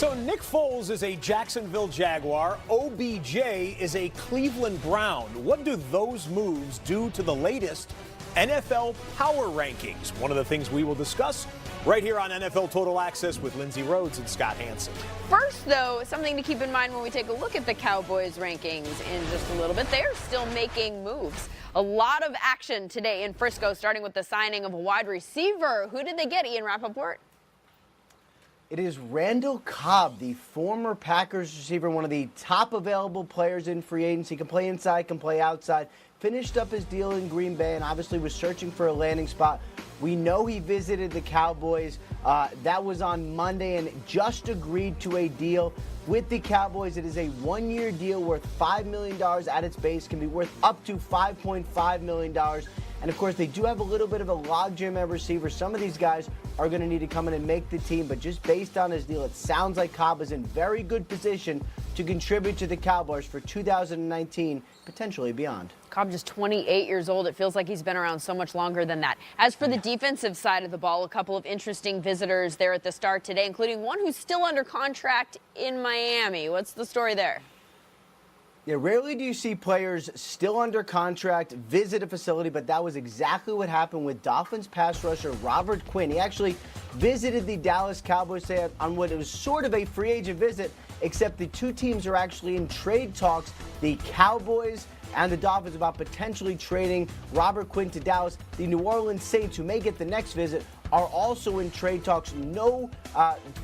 So Nick Foles is a Jacksonville Jaguar. OBJ is a Cleveland Brown. What do those moves do to the latest NFL power rankings? One of the things we will discuss right here on NFL Total Access with Lindsey Rhodes and Scott Hanson. First, though, something to keep in mind when we take a look at the Cowboys rankings in just a little bit. They're still making moves. A lot of action today in Frisco, starting with the signing of a wide receiver. Who did they get, Ian Rappaport? It is Randall Cobb, the former Packers receiver, one of the top available players in free agency. Can play inside, can play outside. Finished up his deal in Green Bay and obviously was searching for a landing spot. We know he visited the Cowboys. That was on Monday and just agreed to a deal with the Cowboys. It is a one-year deal worth $5 million at its base, can be worth up to $5.5 million. And, of course, they do have a little bit of a logjam at receiver. Some of these guys are going to need to come in and make the team. But just based on his deal, it sounds like Cobb is in very good position to contribute to the Cowboys for 2019, potentially beyond. Cobb just 28 years old. It feels like he's been around so much longer than that. As for the defensive side of the ball, a couple of interesting visitors there at the start today, including one who's still under contract in Miami. What's the story there? Yeah, rarely do you see players still under contract visit a facility, but that was exactly what happened with Dolphins pass rusher Robert Quinn. He actually visited the Dallas Cowboys on what was sort of a free agent visit, except the two teams are actually in trade talks, the Cowboys and the Dolphins, about potentially trading Robert Quinn to Dallas. The New Orleans Saints, who may get the next visit, are also in trade talks. No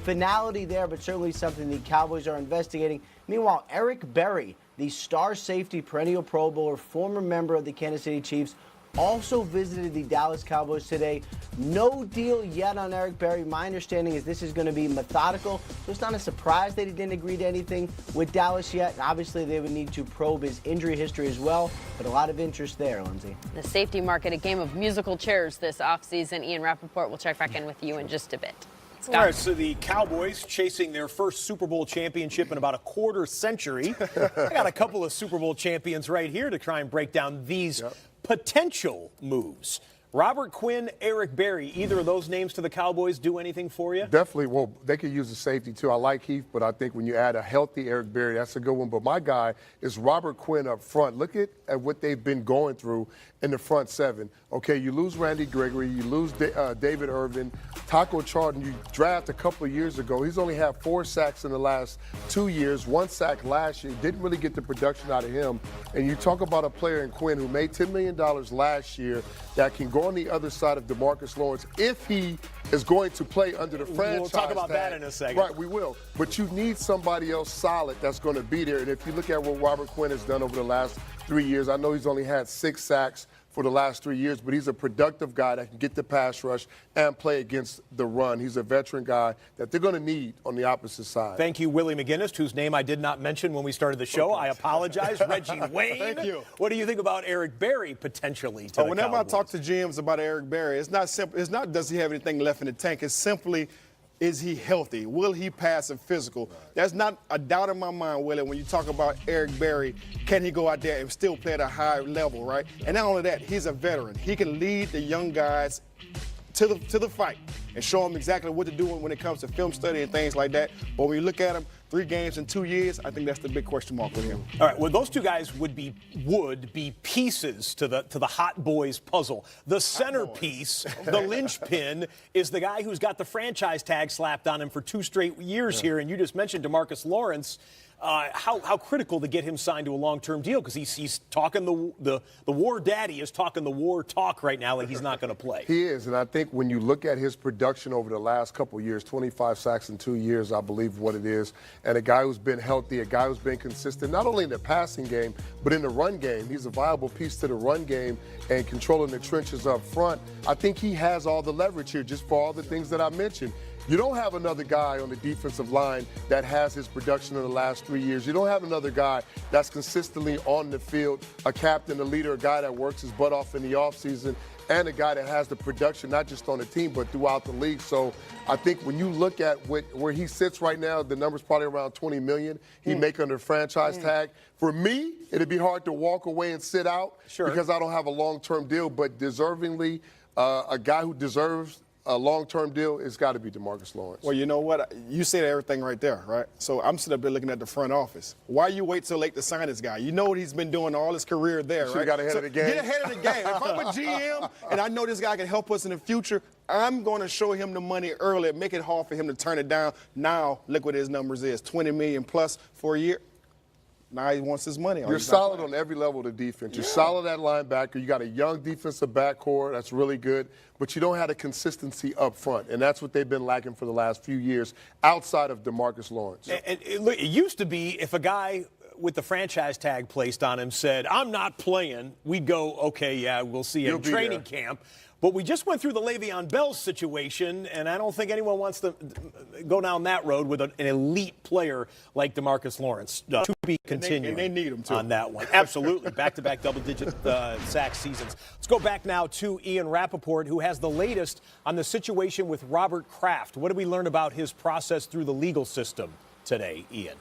finality there, but certainly something the Cowboys are investigating. Meanwhile, Eric Berry, the star safety, perennial Pro Bowler, former member of the Kansas City Chiefs, also visited the Dallas Cowboys today. No deal yet on Eric Berry. My understanding is this is going to be methodical. So it's not a surprise that he didn't agree to anything with Dallas yet. And obviously, they would need to probe his injury history as well. But a lot of interest there, Lindsay. The safety market, a game of musical chairs this offseason. Ian Rappaport will check back in with you in just a bit. Scott. All right, so the Cowboys chasing their first Super Bowl championship in about a quarter century. I got a couple of Super Bowl champions right here to try and break down these potential moves. Robert Quinn, Eric Berry, either of those names to the Cowboys do anything for you? Definitely. Well, they could use the safety, too. I like Heath, but I think when you add a healthy Eric Berry, that's a good one. But my guy is Robert Quinn up front. Look at what they've been going through in the front seven. Okay, you lose Randy Gregory, you lose David Irvin, Taco Charlton, you draft a couple of years ago. He's only had 4 sacks in the last 2 years, 1 sack last year. Didn't really get the production out of him. And you talk about a player in Quinn who made $10 million last year that can go on the other side of DeMarcus Lawrence if he is going to play under the franchise We'll talk about tag. that in a second. Right, we will. But you need somebody else solid that's going to be there. And if you look at what Robert Quinn has done over the last 3 years, I know he's only had 6 sacks for the last 3 years, but he's a productive guy that can get the pass rush and play against the run. He's a veteran guy that they're going to need on the opposite side. Thank you, Willie McGinnis, whose name I did not mention when we started the show. I apologize. Reggie Wayne. Thank you. What do you think about Eric Berry potentially to the Whenever Cowboys? I talk to GMs about Eric Berry, it's not simple. It's not does he have anything left in the tank. It's simply, is he healthy? Will he pass a physical? That's not a doubt in my mind, Willie, when you talk about Eric Berry. Can he go out there and still play at a high level, right? And not only that, he's a veteran. He can lead the young guys to the fight and show them exactly what to do when it comes to film study and things like that. But when you look at him, 3 games in 2 years, I think that's the big question mark with him. All right, well, those two guys would be pieces to the Hot Boys puzzle. The centerpiece, the linchpin, is the guy who's got the franchise tag slapped on him for 2 straight years here. And you just mentioned DeMarcus Lawrence. How critical to get him signed to a long-term deal, because he's talking the war daddy is talking the war talk right now like he's not going to play. He is, and I think when you look at his production over the last couple of years, 25 sacks in 2 years, I believe what it is, and a guy who's been healthy, a guy who's been consistent, not only in the passing game, but in the run game. He's a viable piece to the run game and controlling the trenches up front. I think he has all the leverage here just for all the things that I mentioned. You don't have another guy on the defensive line that has his production in the last 3 years. You don't have another guy that's consistently on the field, a captain, a leader, a guy that works his butt off in the offseason, and a guy that has the production not just on the team but throughout the league. So I think when you look at where he sits right now, the number's probably around $20 million he make under franchise tag. For me, it'd be hard to walk away and sit out because I don't have a long-term deal, but deservingly a guy who deserves a long-term deal, it's got to be DeMarcus Lawrence. Well, you know what? You said everything right there, right? So I'm sitting up there looking at the front office. Why you wait till late to sign this guy? You know what he's been doing all his career there, Should've right? got ahead of the game. Get ahead of the game. If I'm a GM and I know this guy can help us in the future, I'm going to show him the money early, make it hard for him to turn it down. Now, look what his numbers is, $20 million plus for a year. Now he wants his money. You're solid on every level of the defense. You're solid at linebacker. You got a young defensive backcourt. That's really good. But you don't have the consistency up front. And that's what they've been lacking for the last few years outside of DeMarcus Lawrence. And it used to be if a guy with the franchise tag placed on him said, I'm not playing, we'd go, okay, yeah, we'll see you in training camp. But we just went through the Le'Veon Bell situation, and I don't think anyone wants to go down that road with an elite player like DeMarcus Lawrence. To be continued. And they need him, too. On that one. Absolutely. Back-to-back double-digit sack seasons. Let's go back now to Ian Rappaport, who has the latest on the situation with Robert Kraft. What did we learn about his process through the legal system today, Ian?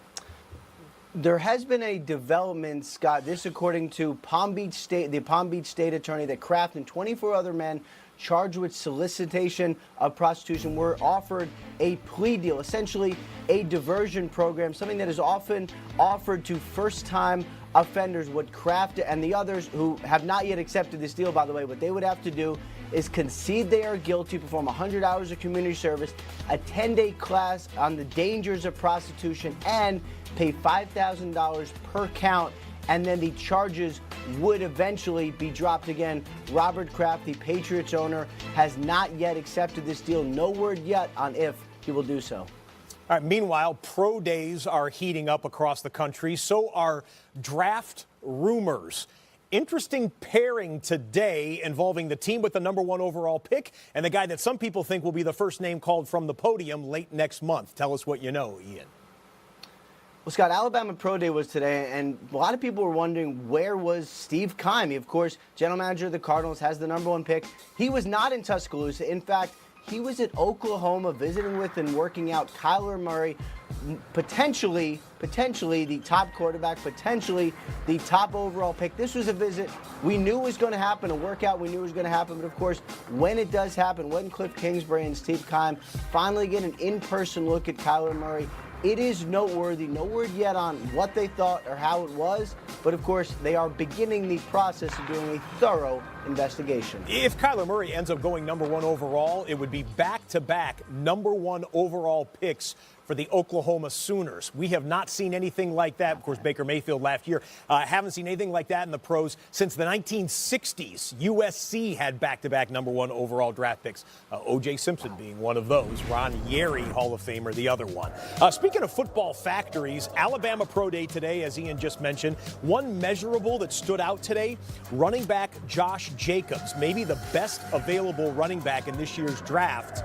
There has been a development, Scott, this according to the Palm Beach State attorney, that Kraft and 24 other men charged with solicitation of prostitution were offered a plea deal, essentially a diversion program, something that is often offered to first-time offenders. What Kraft and the others who have not yet accepted this deal, by the way, what they would have to do is concede they are guilty, perform 100 hours of community service, a 10-day class on the dangers of prostitution, and pay $5,000 per count, and then the charges would eventually be dropped again. Robert Kraft, the Patriots owner, has not yet accepted this deal. No word yet on if he will do so. All right, meanwhile, pro days are heating up across the country. So are draft rumors. Interesting pairing today involving the team with the #1 overall pick and the guy that some people think will be the first name called from the podium late next month. Tell us what you know, Ian. Well, Scott, Alabama Pro Day was today, and a lot of people were wondering where was Steve Keim. He, of course, general manager of the Cardinals, has the #1 pick. He was not in Tuscaloosa. In fact, he was at Oklahoma visiting with and working out Kyler Murray, potentially the top quarterback, potentially the top overall pick. This was a visit we knew was going to happen, a workout we knew was going to happen. But, of course, when it does happen, when Cliff Kingsbury and Steve Keim finally get an in-person look at Kyler Murray, it is noteworthy. No word yet on what they thought or how it was, but of course they are beginning the process of doing a thorough investigation. If Kyler Murray ends up going #1 overall, it would be back-to-back #1 overall picks for the Oklahoma Sooners. We have not seen anything like that. Of course, Baker Mayfield last year. Haven't seen anything like that in the pros since the 1960s. USC had back-to-back #1 overall draft picks. O.J. Simpson being one of those. Ron Yeri, Hall of Famer, the other one. Speaking of football factories, Alabama Pro Day today, as Ian just mentioned. One measurable that stood out today, running back Josh Jacobs, maybe the best available running back in this year's draft.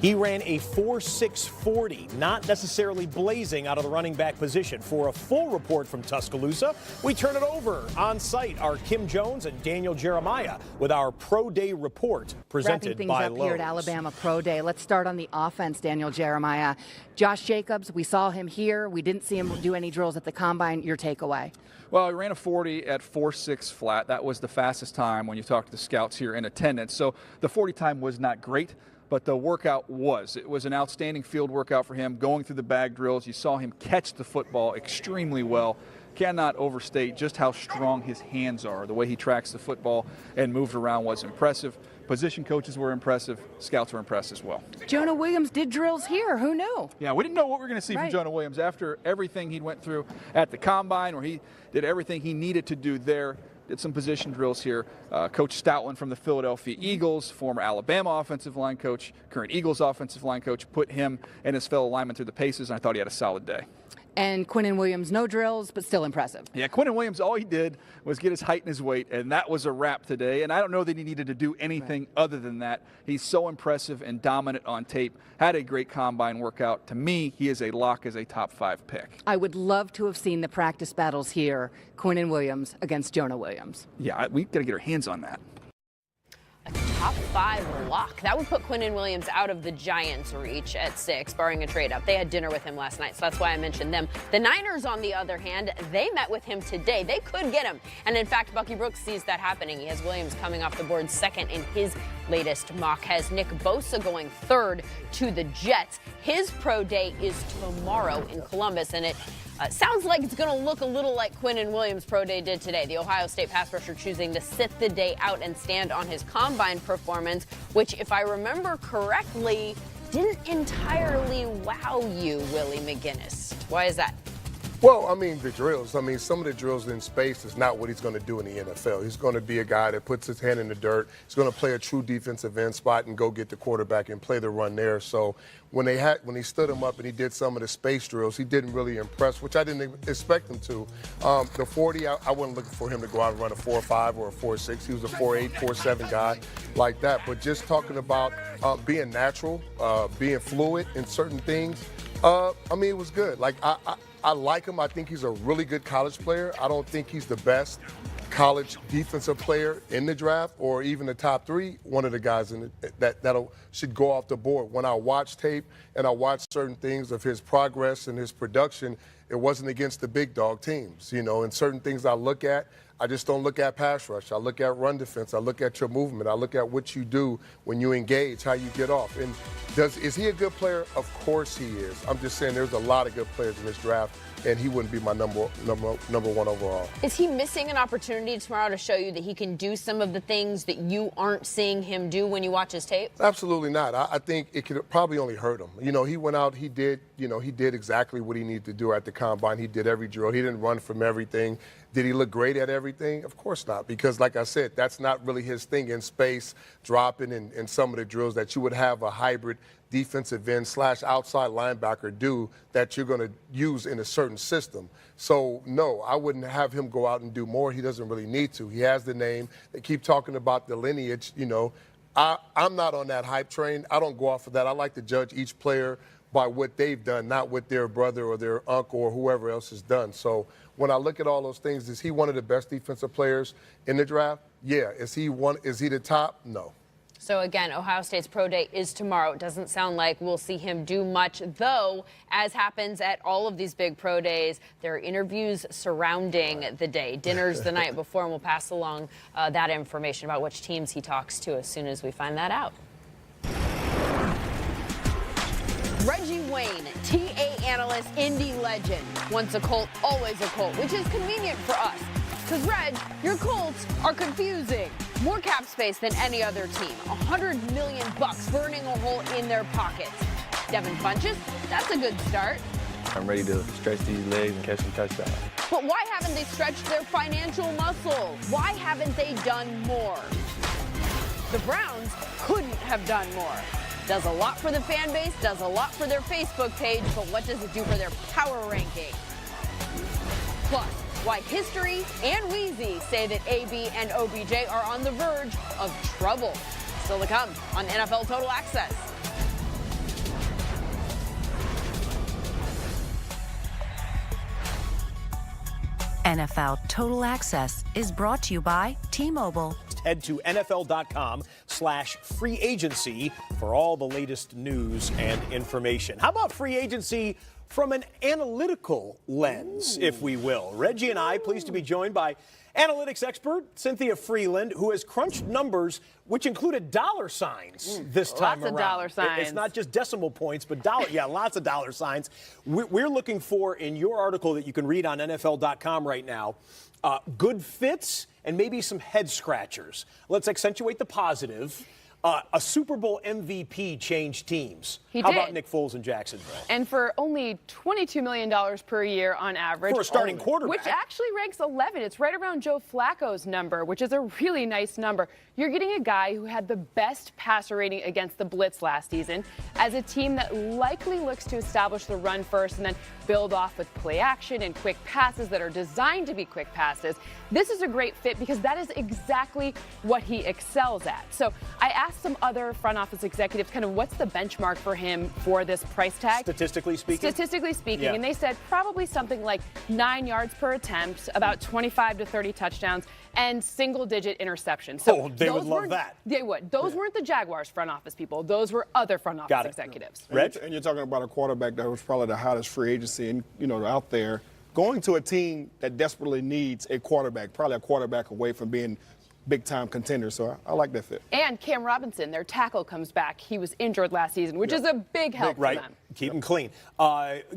He ran a 4.640, not necessarily blazing out of the running back position. For a full report from Tuscaloosa, we turn it over on site. Our Kim Jones and Daniel Jeremiah with our Pro Day report presented by Lowe's. Wrapping things up here at Alabama Pro Day. Let's start on the offense, Daniel Jeremiah. Josh Jacobs, we saw him here. We didn't see him do any drills at the combine. Your takeaway? Well, he ran a 40 at 4.6 flat. That was the fastest time when you talk to the scouts here in attendance. So the 40 time was not great, but the workout was. It was an outstanding field workout for him, going through the bag drills. You saw him catch the football extremely well. Cannot overstate just how strong his hands are. The way he tracks the football and moved around was impressive. Position coaches were impressive. Scouts were impressed as well. Jonah Williams did drills here. Who knew? Yeah, we didn't know what we were going to see from Jonah Williams after everything he went through at the combine, where he did everything he needed to do there. Did some position drills here. Coach Stoutland from the Philadelphia Eagles, former Alabama offensive line coach, current Eagles offensive line coach, put him and his fellow linemen through the paces, and I thought he had a solid day. And Quinnen Williams, no drills, but still impressive. Yeah, Quinnen Williams, all he did was get his height and his weight, and that was a wrap today. And I don't know that he needed to do anything other than that. He's so impressive and dominant on tape. Had a great combine workout. To me, he is a lock as a top 5 pick. I would love to have seen the practice battles here, Quinnen Williams against Jonah Williams. Yeah, we got to get our hands on that. top 5 lock. That would put Quinnen Williams out of the Giants' reach at 6, barring a trade-up. They had dinner with him last night, so that's why I mentioned them. The Niners, on the other hand, they met with him today. They could get him. And in fact, Bucky Brooks sees that happening. He has Williams coming off the board second in his latest mock. Has Nick Bosa going third to the Jets. His pro day is tomorrow in Columbus, and it sounds like it's going to look a little like Quinnen Williams' pro day did today. The Ohio State pass rusher choosing to sit the day out and stand on his combine performance, which, if I remember correctly, didn't entirely wow you, Willie McGinnis. Why is that? Well, I mean, the drills. I mean, some of the drills in space is not what he's going to do in the NFL. He's going to be a guy that puts his hand in the dirt. He's going to play a true defensive end spot and go get the quarterback and play the run there. So when he stood him up and he did some of the space drills, he didn't really impress, which I didn't expect him to. The 40, I wasn't looking for him to go out and run a 4.5 or a 4.6. He was a 4.8, 4.7 guy like that. But just talking about being natural, being fluid in certain things, I mean, it was good. Like, I like him. I think he's a really good college player. I don't think he's the best college defensive player in the draft or even the top 3. One of the guys that should go off the board. When I watch tape and I watch certain things of his progress and his production, it wasn't against the big dog teams, and certain things I look at. I just don't look at pass rush. I look at run defense. I look at your movement. I look at what you do when you engage, how you get off. And is he a good player? Of course he is. I'm just saying there's a lot of good players in this draft, and he wouldn't be my number one overall. Is he missing an opportunity tomorrow to show you that he can do some of the things that you aren't seeing him do when you watch his tape? Absolutely not. I think it could probably only hurt him. He went out, he did exactly what he needed to do at the combine. He did every drill. He didn't run from everything. Did he look great at everything? Of course not, because like I said, that's not really his thing in space, dropping and some of the drills that you would have a hybrid defensive end / outside linebacker do that you're going to use in a certain system. So, no, I wouldn't have him go out and do more. He doesn't really need to. He has the name. They keep talking about the lineage. I'm not on that hype train. I don't go off of that. I like to judge each player by what they've done, not what their brother or their uncle or whoever else has done. So when I look at all those things, is he one of the best defensive players in the draft? Yeah. Is he the top? No. So again, Ohio State's pro day is tomorrow. It doesn't sound like we'll see him do much, though, as happens at all of these big pro days, there are interviews surrounding the day. Dinner's the night before, and we'll pass along that information about which teams he talks to as soon as we find that out. Reggie Wayne, TA analyst, Indy legend. Once a Colt, always a Colt, which is convenient for us. Because, Reg, your Colts are confusing. More cap space than any other team. $100 million burning a hole in their pockets. Devin Funchess, that's a good start. I'm ready to stretch these legs and catch some touchdowns. But why haven't they stretched their financial muscle? Why haven't they done more? The Browns couldn't have done more. Does a lot for the fan base, does a lot for their Facebook page, but what does it do for their power ranking? Plus, why history and Wheezy say that AB and OBJ are on the verge of trouble. Still to come on NFL Total Access. NFL Total Access is brought to you by T-Mobile. Head to NFL.com/free agency for all the latest news and information. How about free agency from an analytical lens, if we will? Reggie and I, pleased to be joined by analytics expert Cynthia Freeland, who has crunched numbers which included dollar signs this time around. Lots of dollar signs. It's not just decimal points, but lots of dollar signs. We're looking for, in your article that you can read on NFL.com right now, good fits and maybe some head scratchers. Let's accentuate the positive. A Super Bowl MVP changed teams. How about Nick Foles in Jacksonville? And for only $22 million per year on average. For a starting quarterback. Which actually ranks 11. It's right around Joe Flacco's number, which is a really nice number. You're getting a guy who had the best passer rating against the blitz last season as a team that likely looks to establish the run first and then build off with play action and quick passes that are designed to be quick passes. This is a great fit because that is exactly what he excels at. So I asked asked some other front office executives kind of what's the benchmark for him for this price tag. Statistically speaking? Yeah. And they said probably something like 9 yards per attempt, about 25 to 30 touchdowns, and single-digit interceptions. So they would love that. They would. Those weren't the Jaguars front office people. Those were other front office executives. Reg? And you're talking about a quarterback that was probably the hottest free agency out there. Going to a team that desperately needs a quarterback, probably a quarterback away from being big-time contender. So I like that fit. And Cam Robinson, their tackle, comes back. He was injured last season, which is a big help for them. Keep him clean.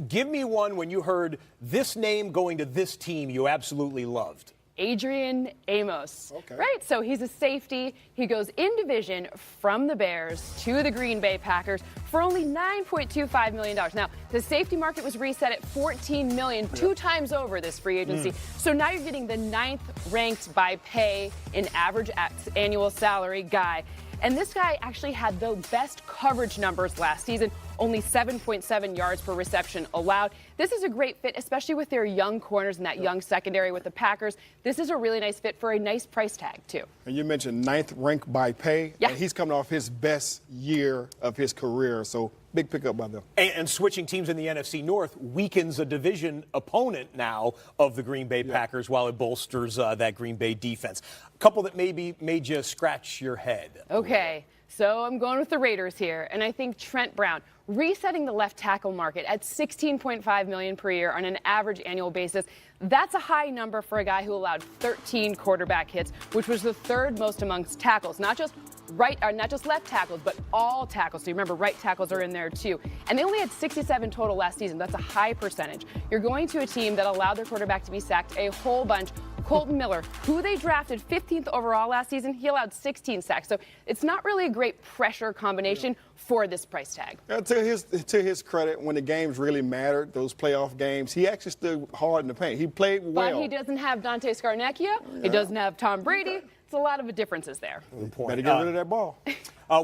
Give me one when you heard this name going to this team you absolutely loved. Adrian Amos. Okay. Right, so he's a safety. He goes in division from the Bears to the Green Bay Packers for only $9.25 million. Now, the safety market was reset at $14 million, 2 times over this free agency. So now you're getting the 9th ranked by pay in average annual salary guy. And this guy actually had the best coverage numbers last season, only 7.7 yards per reception allowed. This is a great fit, especially with their young corners and that young secondary with the Packers. This is a really nice fit for a nice price tag, too. And you mentioned 9th ranked by pay. Yeah. And he's coming off his best year of his career. So big pickup by them. And switching teams in the NFC North weakens a division opponent now of the Green Bay Packers while it bolsters that Green Bay defense. A couple that maybe made you scratch your head. Okay, so I'm going with the Raiders here, and I think Trent Brown, resetting the left tackle market at $16.5 million per year on an average annual basis. That's a high number for a guy who allowed 13 quarterback hits, which was the 3rd most amongst tackles, not just left tackles, but all tackles. So you remember right tackles are in there too. And they only had 67 total last season. That's a high percentage. You're going to a team that allowed their quarterback to be sacked a whole bunch. Colton Miller, who they drafted 15th overall last season, he allowed 16 sacks. So it's not really a great pressure combination for this price tag. To his credit, when the games really mattered, those playoff games, he actually stood hard in the paint. He played well. But he doesn't have Dante Scarnecchia. He doesn't have Tom Brady. It's a lot of differences there. Better get rid of that ball.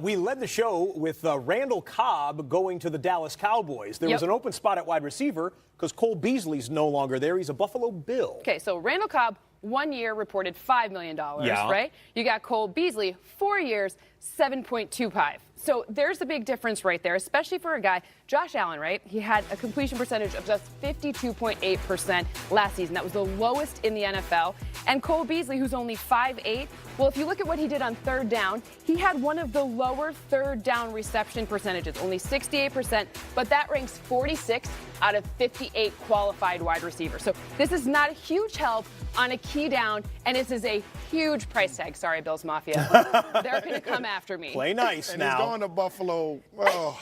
We led the show with Randall Cobb going to the Dallas Cowboys. There was an open spot at wide receiver because Cole Beasley's no longer there. He's a Buffalo Bill. Okay, so Randall Cobb, 1 year, reported $5 million, right? You got Cole Beasley, 4 years, 7.25. So there's a big difference right there, especially for a guy, Josh Allen, right? He had a completion percentage of just 52.8% last season. That was the lowest in the NFL. And Cole Beasley, who's only 5'8", well, if you look at what he did on 3rd down, he had one of the lower 3rd down reception percentages, only 68%, but that ranks 46 out of 58 qualified wide receivers. So this is not a huge help on a key down, and this is a huge price tag. Sorry, Bills Mafia. They're going to come after me. Play nice and now. He's going to Buffalo. Oh.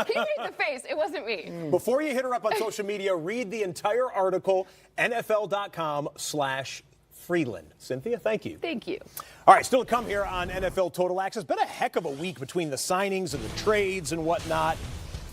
He made the face. It wasn't me. Before you hit her up on social media, read the entire article, NFL.com/Freeland. Cynthia, thank you. Thank you. All right, still to come here on NFL Total Access. Been a heck of a week between the signings and the trades and whatnot.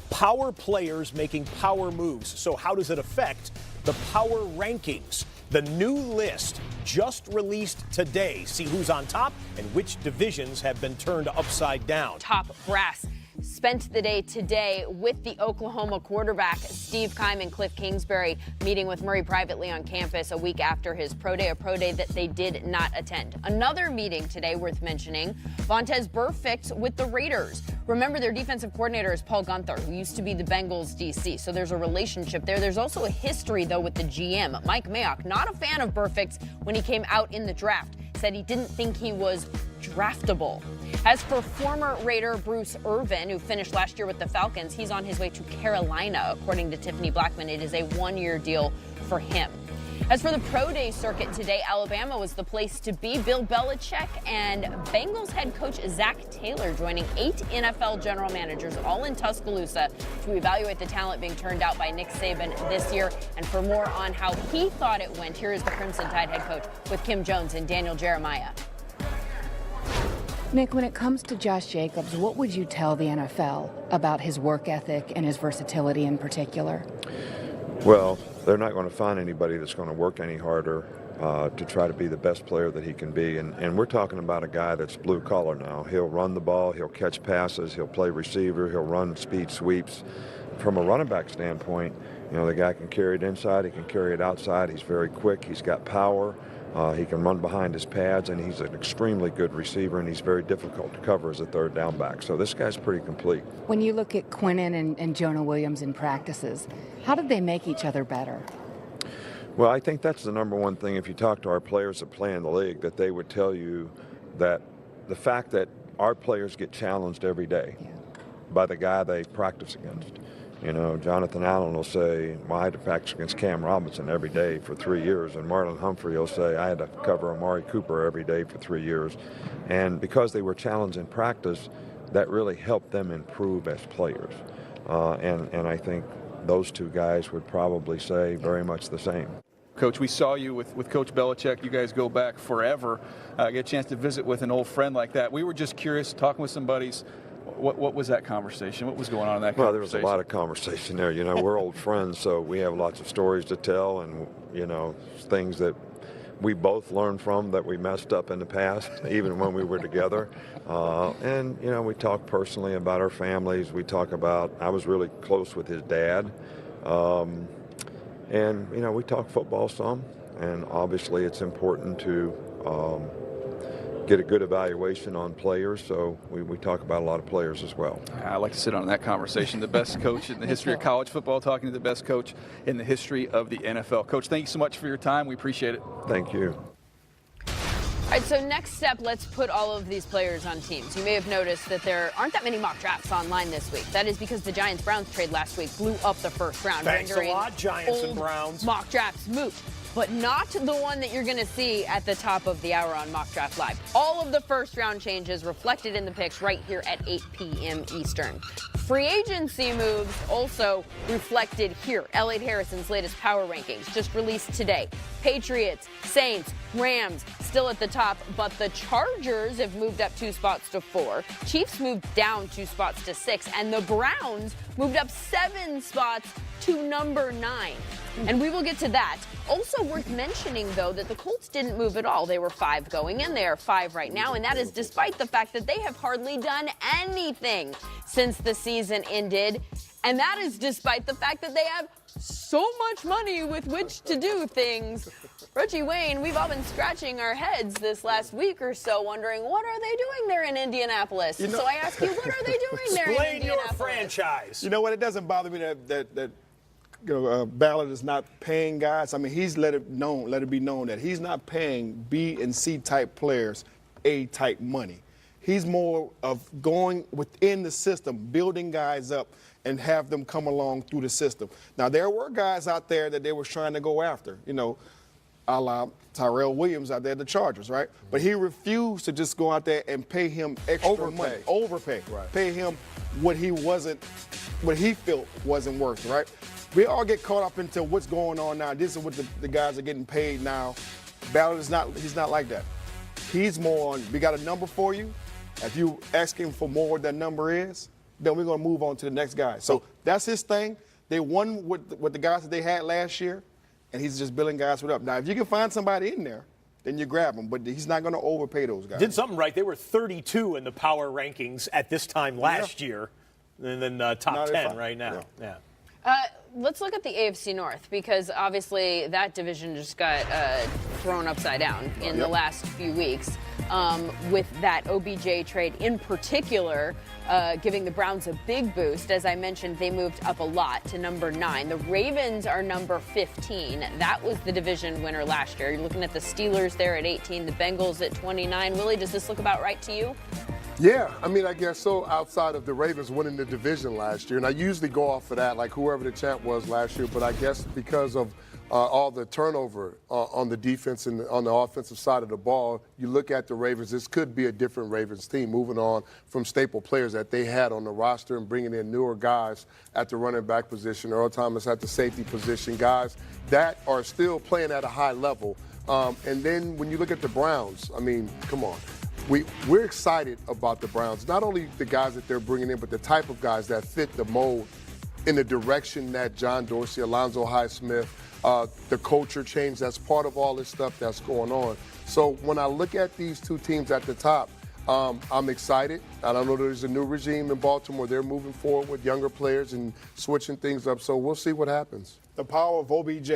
Power players making power moves. So how does it affect the power rankings? The new list just released today. See who's on top and which divisions have been turned upside down. Top brass spent the day today with the Oklahoma quarterback Steve Keim and Cliff Kingsbury meeting with Murray privately on campus a week after his pro day, a pro day that they did not attend. Another meeting today worth mentioning, Vontaze Burfict with the Raiders. Remember, their defensive coordinator is Paul Gunther, who used to be the Bengals DC, so there's a relationship there. There's also a history, though, with the GM. Mike Mayock, not a fan of Burfict when he came out in the draft, said he didn't think he was draftable. As for former Raider Bruce Irvin, who finished last year with the Falcons, he's on his way to Carolina. According to Tiffany Blackman, it is a one-year deal for him. As for the pro day circuit today, Alabama was the place to be. Bill Belichick and Bengals head coach Zach Taylor joining 8 NFL general managers, all in Tuscaloosa, to evaluate the talent being turned out by Nick Saban this year. And for more on how he thought it went, here is the Crimson Tide head coach with Kim Jones and Daniel Jeremiah. Nick, when it comes to Josh Jacobs, what would you tell the NFL about his work ethic and his versatility in particular? Well, they're not going to find anybody that's going to work any harder to try to be the best player that he can be. And we're talking about a guy that's blue collar now. He'll run the ball, he'll catch passes, he'll play receiver, he'll run speed sweeps. From a running back standpoint, you know, the guy can carry it inside, he can carry it outside. He's very quick, he's got power. He can run behind his pads, and he's an extremely good receiver, and he's very difficult to cover as a third down back. So this guy's pretty complete. When you look at Quinnen and Jonah Williams in practices, how did they make each other better? Well, I think that's the number one thing. If you talk to our players that play in the league, that they would tell you that the fact that our players get challenged every day by the guy they practice against. You know, Jonathan Allen will say, well, I had to practice against Cam Robinson every day for 3 years. And Marlon Humphrey will say, I had to cover Amari Cooper every day for 3 years. And because they were challenged in practice, that really helped them improve as players. And I think those two guys would probably say very much the same. Coach, we saw you with Coach Belichick. You guys go back forever. Get a chance to visit with an old friend like that. We were just curious, talking with some buddies, what was that conversation? What was going on in that conversation? Well, there was a lot of conversation there. You know, we're old friends, so we have lots of stories to tell and, you know, things that we both learned from that we messed up in the past, even when we were together. And, you know, we talk personally about our families. We talk about, I was really close with his dad. And, you know, we talk football some. And obviously it's important to get a good evaluation on players, so we talk about a lot of players as well. I like to sit on that conversation. The best coach in the history of college football, talking to the best coach in the history of the NFL. Coach, thank you so much for your time. We appreciate it. Thank you. All right, so next step, let's put all of these players on teams. You may have noticed that there aren't that many mock drafts online this week. That is because the Giants-Browns trade last week blew up the first round. Thanks a lot, Giants and Browns. Mock drafts moot, but not the one that you're going to see at the top of the hour on Mock Draft Live. All of the first round changes reflected in the picks right here at 8 p.m. Eastern. Free agency moves also reflected here. Elliot Harrison's latest power rankings just released today. Patriots, Saints, Rams still at the top, but the Chargers have moved up 2 spots to 4. Chiefs moved down 2 spots to 6, and the Browns moved up 7 spots to number 9. And we will get to that. Also worth mentioning, though, that the Colts didn't move at all. They were 5 going in. They are 5 right now, and that is despite the fact that they have hardly done anything since the season ended. And that is despite the fact that they have so much money with which to do things. Reggie Wayne, we've all been scratching our heads this last week or so, wondering what are they doing there in Indianapolis? So I ask you, what are they doing there in Explain Indianapolis? your franchise. You know what? It doesn't bother me that Ballard is not paying guys. I mean, he's let it be known that he's not paying B and C type players A type money. He's more of going within the system, building guys up, and have them come along through the system. Now, there were guys out there that they were trying to go after, you know, a la Tyrell Williams out there at the Chargers, right? But he refused to just go out there and pay him extra money. Overpay. Right. Pay him what he felt wasn't worth, right? We all get caught up into what's going on now. This is what the guys are getting paid now. Ballard he's not like that. He's more on, we got a number for you. If you asking for more what that number is, then we're going to move on to the next guy. So that's his thing. They won with the guys that they had last year, and he's just billing guys with up. Now, if you can find somebody in there, then you grab him, but he's not going to overpay those guys. Did something right. They were 32 in the power rankings at this time last year, and then top 10 right now. Yeah. Let's look at the AFC North, because obviously that division just got thrown upside down in the last few weeks with that OBJ trade in particular, giving the Browns a big boost. As I mentioned, they moved up a lot to number 9. The Ravens are number 15. That was the division winner last year. You're looking at the Steelers there at 18, the Bengals at 29. Willie, does this look about right to you? Yeah, I mean, I guess so, outside of the Ravens winning the division last year. And I usually go off of that, like whoever the champ was last year. But I guess because of all the turnover on the defense and on the offensive side of the ball, you look at the Ravens, this could be a different Ravens team, moving on from staple players that they had on the roster and bringing in newer guys at the running back position, Earl Thomas at the safety position, guys that are still playing at a high level. And then when you look at the Browns, I mean, come on. We're excited about the Browns, not only the guys that they're bringing in, but the type of guys that fit the mold in the direction that John Dorsey, Alonzo Highsmith, the culture change, that's part of all this stuff that's going on. So when I look at these two teams at the top, I'm excited. I don't know, there's a new regime in Baltimore. They're moving forward with younger players and switching things up. So we'll see what happens. The power of OBJ.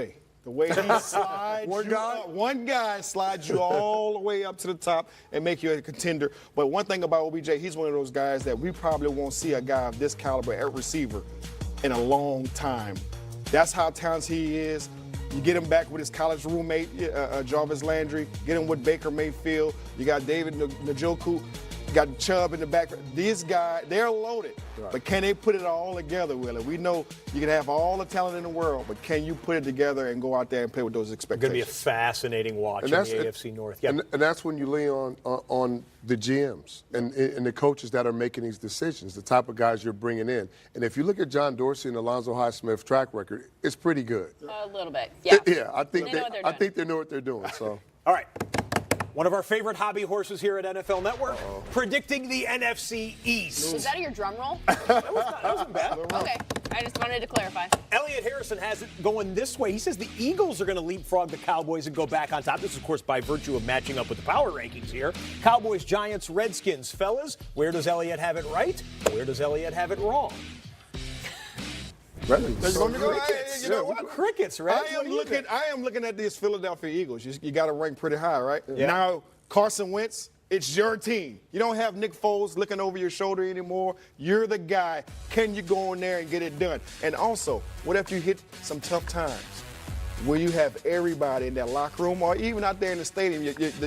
The way he slides one guy slides you all the way up to the top and make you a contender. But one thing about OBJ, he's one of those guys that we probably won't see a guy of this caliber at receiver in a long time. That's how talented he is. You get him back with his college roommate, Jarvis Landry. Get him with Baker Mayfield. You got David Njoku. You got Chubb in the back. These guys, they're loaded. Right. But can they put it all together, Willie? We know you can have all the talent in the world, but can you put it together and go out there and play with those expectations? Going to be a fascinating watch in the AFC North. Yep. And that's when you lean on the GMs and the coaches that are making these decisions, the type of guys you're bringing in. And if you look at John Dorsey and Alonzo Highsmith's track record, it's pretty good. A little bit, yeah. Yeah, I think they know what they're doing. So. All right. One of our favorite hobby horses here at NFL Network, predicting the NFC East. Was that your drum roll? That wasn't bad. Okay, I just wanted to clarify. Elliot Harrison has it going this way. He says the Eagles are going to leapfrog the Cowboys and go back on top. This is, of course, by virtue of matching up with the power rankings here. Cowboys, Giants, Redskins. Fellas, where does Elliot have it right? Where does Elliot have it wrong? Crickets. You know what? Crickets, right? I am looking at these Philadelphia Eagles. You got to rank pretty high, right? Yeah. Now, Carson Wentz, it's your team. You don't have Nick Foles looking over your shoulder anymore. You're the guy. Can you go in there and get it done? And also, what if you hit some tough times where you have everybody in that locker room or even out there in the stadium,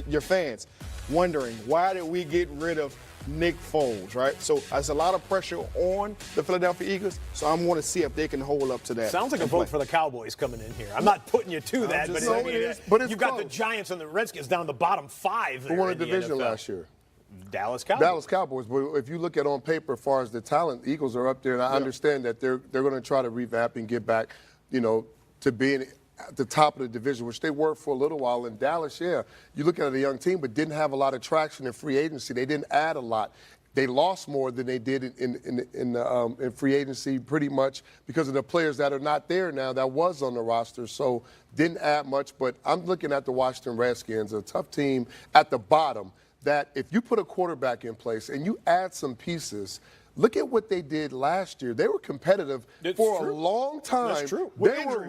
your fans, wondering, why did we get rid of Nick Foles, right? So there's a lot of pressure on the Philadelphia Eagles, so I'm going to see if they can hold up to that. Sounds like a vote for the Cowboys coming in here. I'm not putting you to that, but you've got the Giants and the Redskins down the bottom 5 there. Who won a division last year? Dallas Cowboys. Dallas Cowboys. But if you look at on paper as far as the talent, Eagles are up there, and I understand that they're going to try to revamp and get back, to being at the top of the division, which they were for a little while. In Dallas, you look at a young team, but didn't have a lot of traction in free agency. They didn't add a lot. They lost more than they did in free agency, pretty much because of the players that are not there now that was on the roster. So didn't add much. But I'm looking at the Washington Redskins, a tough team at the bottom. That if you put a quarterback in place and you add some pieces. Look at what they did last year. They were competitive for a long time. That's true. They were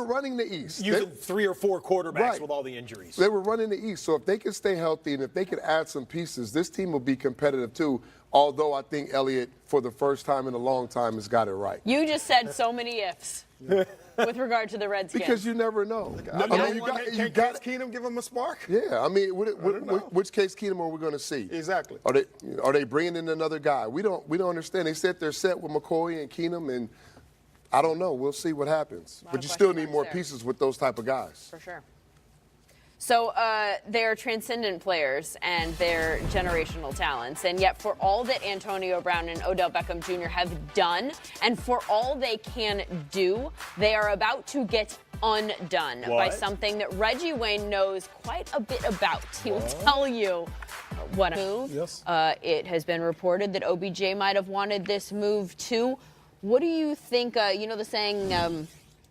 running the East. Using 3 or 4 quarterbacks with all the injuries. They were running the East. So if they can stay healthy and if they can add some pieces, this team will be competitive too. Although I think Elliott, for the first time in a long time, has got it right. You just said so many ifs. With regard to the Redskins. Because you never know. Can Case Keenum give him a spark? Yeah, I mean, which Case Keenum are we going to see? Exactly. Are they bringing in another guy? We don't understand. They said they're set with McCoy and Keenum, and I don't know. We'll see what happens. But you still need more pieces with those type of guys. For sure. So they're transcendent players and they're generational talents. And yet for all that Antonio Brown and Odell Beckham Jr. have done and for all they can do, they are about to get undone by something that Reggie Wayne knows quite a bit about. He will tell you what a move. Yes. It has been reported that OBJ might have wanted this move too. What do you think, the saying,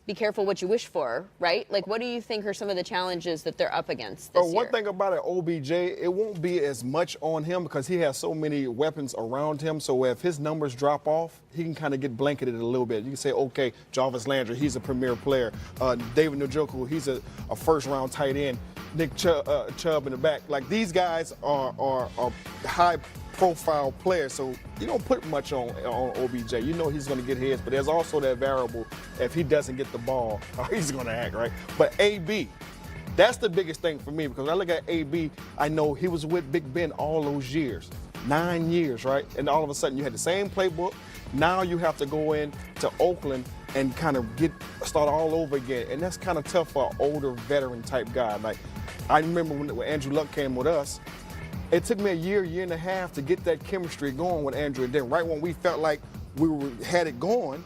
be careful what you wish for, right? Like, what do you think are some of the challenges that they're up against this year? One thing about it, OBJ, it won't be as much on him because he has so many weapons around him. So if his numbers drop off, he can kind of get blanketed a little bit. You can say, okay, Jarvis Landry, he's a premier player. David Njoku, he's a first-round tight end. Nick Chubb in the back. Like, these guys are high-profile players, so you don't put much on OBJ. You know he's going to get his, but there's also that variable if he doesn't get the ball, how he's going to act, right? But AB, that's the biggest thing for me because when I look at AB, I know he was with Big Ben all those years, 9 years, right? And all of a sudden you had the same playbook. Now you have to go in to Oakland and kind of start all over again, and that's kind of tough for an older veteran type guy. Like I remember when Andrew Luck came with us. It took me a year and a half to get that chemistry going with Andrew. And then right when we felt like we had it going,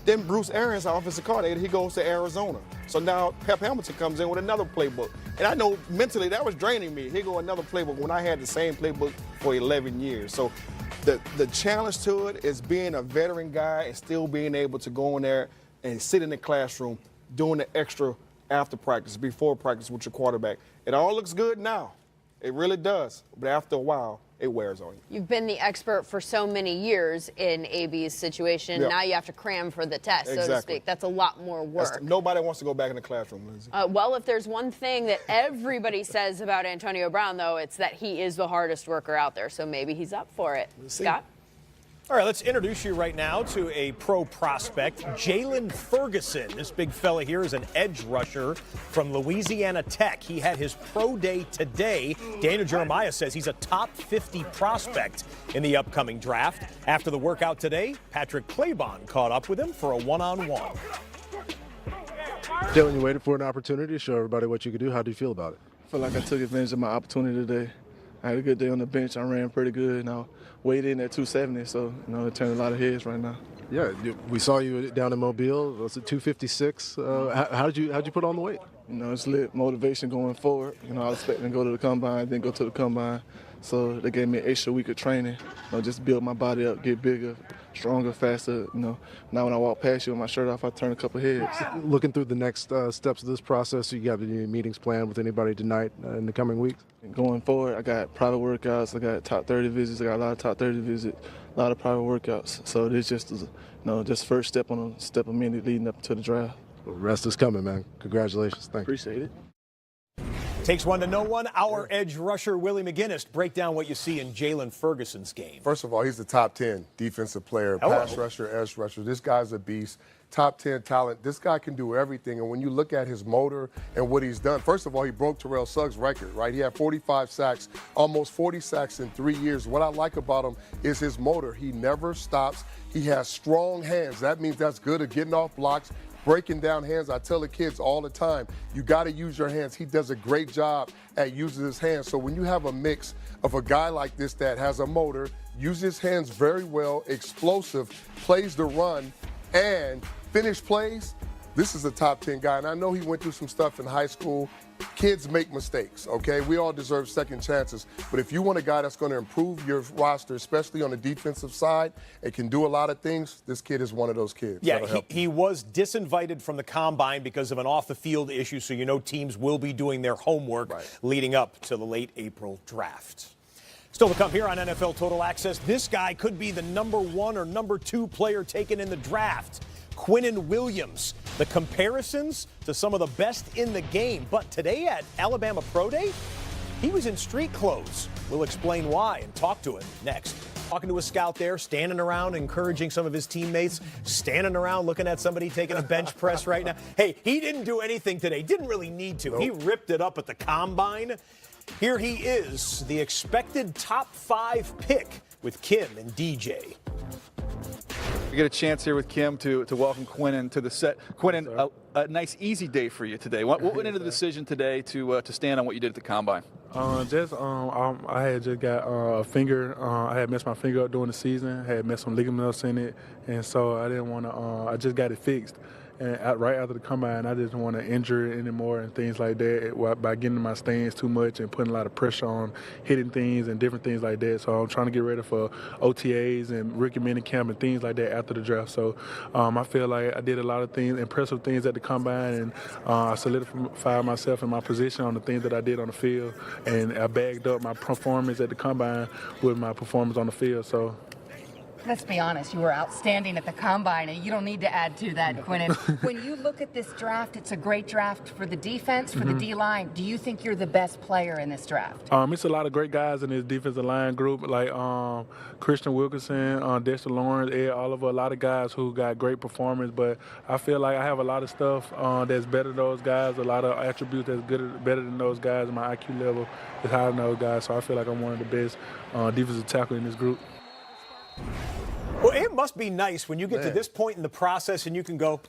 then Bruce Arians, our offensive coordinator, he goes to Arizona. So now Pep Hamilton comes in with another playbook. And I know mentally that was draining me. He go another playbook when I had the same playbook for 11 years. So the challenge to it is being a veteran guy and still being able to go in there and sit in the classroom doing the extra after practice, before practice with your quarterback. It all looks good now. It really does. But after a while, it wears on you. You've been the expert for so many years in AB's situation. Yeah. Now you have to cram for the test, so to Exactly. speak. That's a lot more work. Nobody wants to go back in the classroom, Lindsay. Well, if there's one thing that everybody says about Antonio Brown, though, it's that he is the hardest worker out there. So maybe he's up for it. Scott? All right, let's introduce you right now to a pro prospect, Jalen Ferguson. This big fella here is an edge rusher from Louisiana Tech. He had his pro day today. Daniel Jeremiah says he's a top 50 prospect in the upcoming draft. After the workout today, Patrick Claybon caught up with him for a one-on-one. Jalen, you waited for an opportunity to show everybody what you could do. How do you feel about it? I feel like I took advantage of my opportunity today. I had a good day on the bench. I ran pretty good, and I weighed in at 270, so it turned a lot of heads right now. Yeah, we saw you down in Mobile. Was it 256? How'd you put on the weight? It's lit motivation going forward. I was expecting to go to the combine, then go to the combine. So they gave me an extra week of training, just build my body up, get bigger, stronger, faster. Now when I walk past you with my shirt off, I turn a couple heads. Looking through the next steps of this process, you got any meetings planned with anybody tonight in the coming weeks? Going forward, I got private workouts. I got top 30 visits. I got a lot of top 30 visits, a lot of private workouts. So this just just first step on a step of many leading up to the draft. The rest is coming, man. Congratulations. Thank you. Appreciate it. Takes one to know one. Our edge rusher, Willie McGinnis, break down what you see in Jalen Ferguson's game. First of all, he's the top 10 defensive player, pass rusher, edge rusher. This guy's a beast. Top 10 talent. This guy can do everything. And when you look at his motor and what he's done, first of all, he broke Terrell Suggs' record, right? He had 45 sacks, almost 40 sacks in 3 years. What I like about him is his motor. He never stops. He has strong hands. That means that's good at getting off blocks, breaking down hands. I tell the kids all the time, you got to use your hands. He does a great job at using his hands. So when you have a mix of a guy like this that has a motor, uses his hands very well, explosive, plays the run, and finish plays, this is a top 10 guy. And I know he went through some stuff in high school. Kids make mistakes, okay? We all deserve second chances. But if you want a guy that's going to improve your roster, especially on the defensive side, and can do a lot of things, this kid is one of those kids. Yeah, he was disinvited from the combine because of an off-the-field issue, so teams will be doing their homework leading up to the late April draft. Still to come here on NFL Total Access, this guy could be the number 1 or number 2 player taken in the draft. Quinnen Williams. The comparisons to some of the best in the game. But today at Alabama Pro Day, he was in street clothes. We'll explain why and talk to him next. Talking to a scout there, standing around, encouraging some of his teammates, standing around looking at somebody taking a bench press right now. Hey, he didn't do anything today. Didn't really need to. Nope. He ripped it up at the combine. Here he is, the expected top 5 pick with Kim and DJ. We get a chance here with Kim to welcome Quinnen to the set. Quinnen, a nice, easy day for you today. What went into the decision today to stand on what you did at the combine? I had just got a finger. I had messed my finger up during the season. Had messed some ligaments in it, and so I didn't want to. I just got it fixed. And right after the combine, I didn't want to injure it anymore and things like that by getting in my stance too much and putting a lot of pressure on hitting things and different things like that. So I'm trying to get ready for OTAs and rookie minicamp and things like that after the draft. So I feel like I did a lot of things, impressive things at the combine, and I solidified myself in my position on the things that I did on the field. And I bagged up my performance at the combine with my performance on the field. So. Let's be honest, you were outstanding at the combine, and you don't need to add to that, Quinnen. When you look at this draft, it's a great draft for the defense, for the D-line. Do you think you're the best player in this draft? It's a lot of great guys in this defensive line group, like Christian Wilkinson, Dexter Lawrence, Ed Oliver, a lot of guys who got great performance, but I feel like I have a lot of stuff that's better than those guys, a lot of attributes that's better than those guys. My IQ level is higher than those guys, so I feel like I'm one of the best defensive tackles in this group. Well, it must be nice when you get to this point in the process and you can go,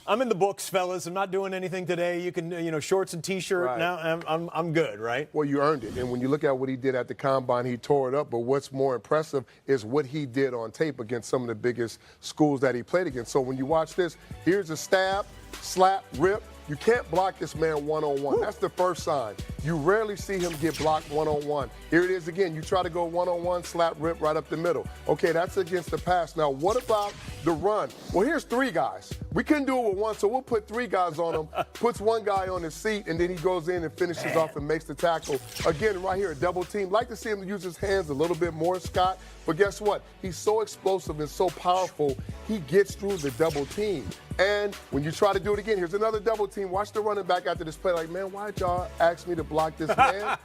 I'm in the books, fellas. I'm not doing anything today. You can, shorts and T-shirt. Right. Now I'm good, right? Well, you earned it. And when you look at what he did at the combine, he tore it up. But what's more impressive is what he did on tape against some of the biggest schools that he played against. So when you watch this, here's a stab, slap, rip. You can't block this man one-on-one. That's the first sign. You rarely see him get blocked one-on-one. Here it is again. You try to go one-on-one, slap, rip right up the middle. Okay, that's against the pass. Now, what about the run? Well, here's 3 guys. We couldn't do it with 1, so we'll put 3 guys on him, puts 1 guy on his seat, and then he goes in and finishes off and makes the tackle. Again, right here, a double team. Like to see him use his hands a little bit more, Scott. But guess what? He's so explosive and so powerful, he gets through the double team. And when you try to do it again, here's another double team. Watch the running back after this play. Like, man, why did y'all ask me to block this man?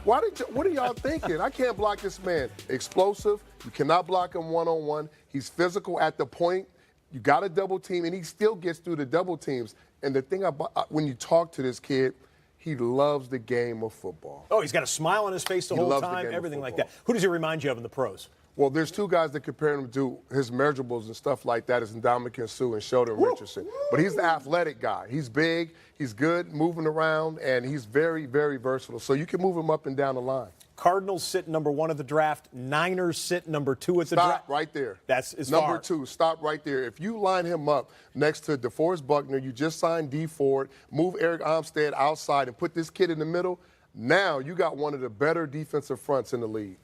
What are y'all thinking? I can't block this man. Explosive. You cannot block him one-on-one. He's physical at the point. You got a double team, and he still gets through the double teams. And the thing about when you talk to this kid, he loves the game of football. Oh, he's got a smile on his face the whole time, everything like that. Who does he remind you of in the pros? Well, there's 2 guys that compare him to his measurables and stuff like that is Ndamukong Suh and Sheldon Richardson. But he's the athletic guy. He's big, he's good, moving around, and he's very, very versatile. So you can move him up and down the line. Cardinals sit number 1 at the draft. Niners sit number 2 at the draft. Stop right there. That's as number far. 2. Stop right there. If you line him up next to DeForest Buckner, you just signed D Ford, move Eric Armstead outside and put this kid in the middle, now you got one of the better defensive fronts in the league.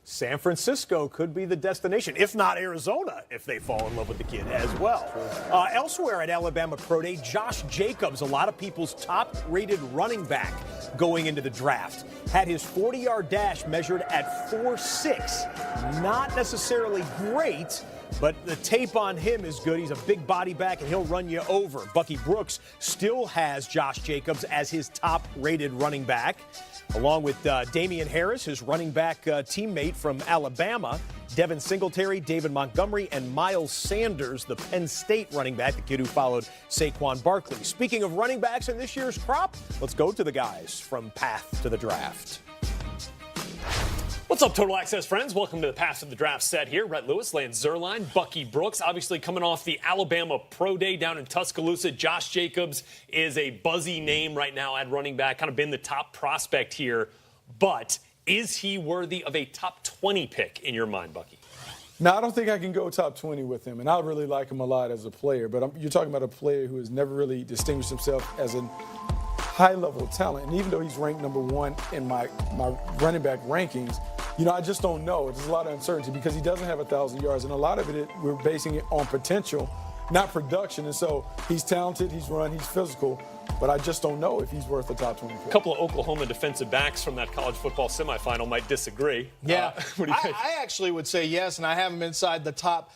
San Francisco could be the destination, if not Arizona, if they fall in love with the kid as well. Elsewhere at Alabama Pro Day, Josh Jacobs, a lot of people's top-rated running back going into the draft, had his 40-yard dash measured at 4.6. Not necessarily great, but the tape on him is good. He's a big body back, and he'll run you over. Bucky Brooks still has Josh Jacobs as his top-rated running back, along with Damian Harris, his running back teammate from Alabama, Devin Singletary, David Montgomery, and Miles Sanders, the Penn State running back, the kid who followed Saquon Barkley. Speaking of running backs in this year's crop, let's go to the guys from Path to the Draft. What's up, Total Access friends? Welcome to the Path to the Draft set here. Rhett Lewis, Lance Zierlein, Bucky Brooks, obviously coming off the Alabama Pro Day down in Tuscaloosa. Josh Jacobs is a buzzy name right now at running back, kind of been the top prospect here. But is he worthy of a top 20 pick in your mind, Bucky? No, I don't think I can go top 20 with him, and I really like him a lot as a player. But you're talking about a player who has never really distinguished himself as a high-level talent. And even though he's ranked number 1 in my running back rankings, I just don't know. There's a lot of uncertainty because he doesn't have 1,000 yards, and a lot of it we're basing it on potential, not production. And so he's talented, he's run, he's physical, but I just don't know if he's worth a top 20 pick. A couple of Oklahoma defensive backs from that college football semifinal might disagree. Yeah, what do you think? I actually would say yes, and I have him inside the top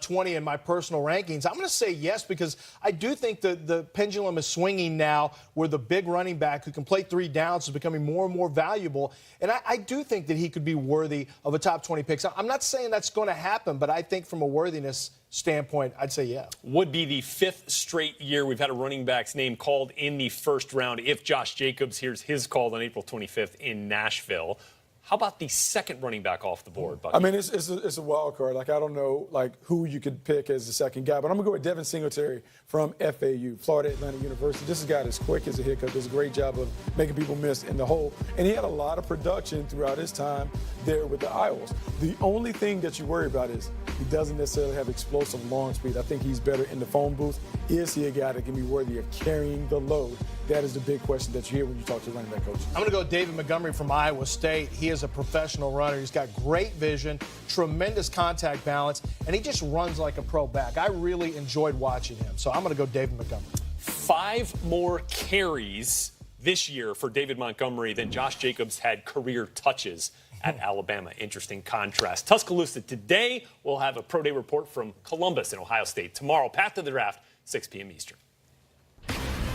20 in my personal rankings. I'm going to say yes because I do think that the pendulum is swinging now where the big running back who can play 3 downs is becoming more and more valuable. And I do think that he could be worthy of a top 20 pick. So I'm not saying that's going to happen, but I think from a worthiness standpoint, I'd say yeah. Would be the 5th straight year we've had a running back's name called in the first round if Josh Jacobs hears his call on April 25th in Nashville. How about the second running back off the board, Bucky? I mean, it's a wild card. I don't know, who you could pick as the second guy. But I'm going to go with Devin Singletary from FAU, Florida Atlantic University. This is a guy that's quick as a hiccup, does a great job of making people miss in the hole. And he had a lot of production throughout his time there with the Iowas. The only thing that you worry about is he doesn't necessarily have explosive long speed. I think he's better in the phone booth. Is he a guy that can be worthy of carrying the load? That is the big question that you hear when you talk to running back coaches. I'm going to go David Montgomery from Iowa State. He is a professional runner. He's got great vision, tremendous contact balance, and he just runs like a pro back. I really enjoyed watching him. So I'm going to go David Montgomery. 5 more carries this year for David Montgomery than Josh Jacobs had career touches at Alabama. Interesting contrast. Tuscaloosa today. We'll have a Pro Day report from Columbus in Ohio State. Tomorrow, Path to the Draft, 6 p.m. Eastern.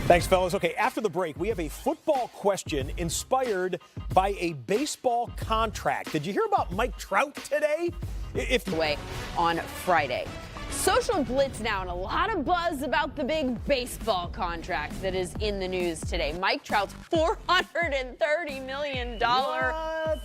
Thanks, fellas. Okay, after the break, we have a football question inspired by a baseball contract. Did you hear about Mike Trout today? Away on Friday. Social blitz now and a lot of buzz about the big baseball contract that is in the news today. Mike Trout's $430 million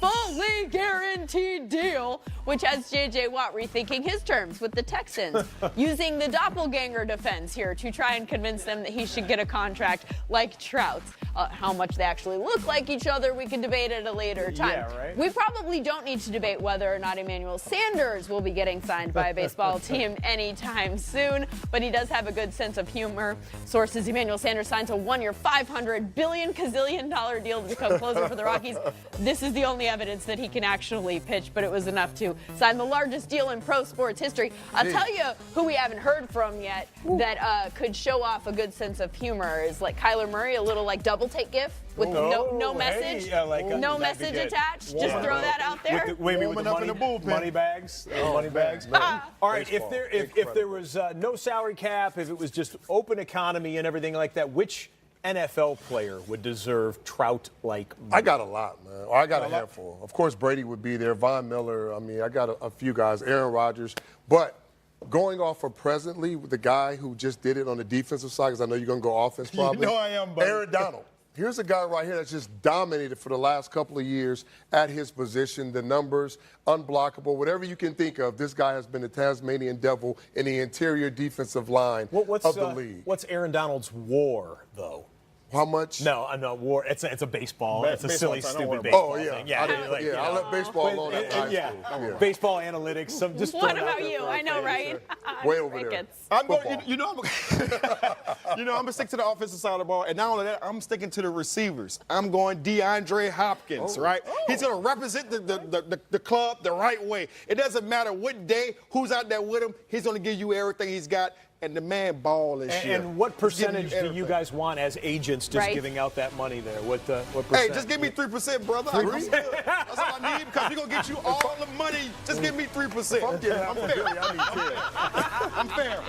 fully guaranteed deal which has J.J. Watt rethinking his terms with the Texans, using the doppelganger defense here to try and convince them that he should get a contract like Trout's. How much they actually look like each other, we can debate at a later time. Yeah, right. We probably don't need to debate whether or not Emmanuel Sanders will be getting signed by a baseball team anytime soon, but he does have a good sense of humor. Sources: Emmanuel Sanders signs a one-year, $500 billion deal to become closer for the Rockies. This is the only evidence that he can actually pitch, but it was enough to sign the largest deal in pro sports history. I'll tell you who we haven't heard from yet that could show off a good sense of humor is like Kyler Murray, a little like double take gif with no message, no message attached. Just throw that out there. With the money bags. Money bags. All right, if there was no salary cap, if it was just open economy and everything like that, which NFL player would deserve Trout-like money? I got a lot, man. I got a handful. Of course, Brady would be there. Von Miller. I mean, I got a few guys. Aaron Rodgers. But going off of presently, the guy who just did it on the defensive side, because I know you're going to go offense probably. You know I am, buddy. Aaron Donald. Here's a guy right here that's just dominated for the last couple of years at his position. The numbers, unblockable, whatever you can think of. This guy has been the Tasmanian devil in the interior defensive line of the league. What's Aaron Donald's WAR, though? How much? No, I'm not WAR. It's a baseball. It's a silly, stupid Oh, baseball yeah. thing. Yeah, I let baseball alone after high yeah. school. Baseball analytics. Just What about you? I know, right? Way over there. I'm going, I'm gonna stick to the offensive side of the ball, and not only that, I'm sticking to the receivers. I'm going DeAndre Hopkins, right? He's gonna represent the club the right way. It doesn't matter what day, who's out there with him. He's gonna give you everything he's got. And the man ball this year. And what percentage do you guys want as agents just giving out that money there? What percent? Hey, just give me 3%, brother. 3%? That's all I need because we're going to get you all the money. Just give me 3%. I'm fair. I'm fair.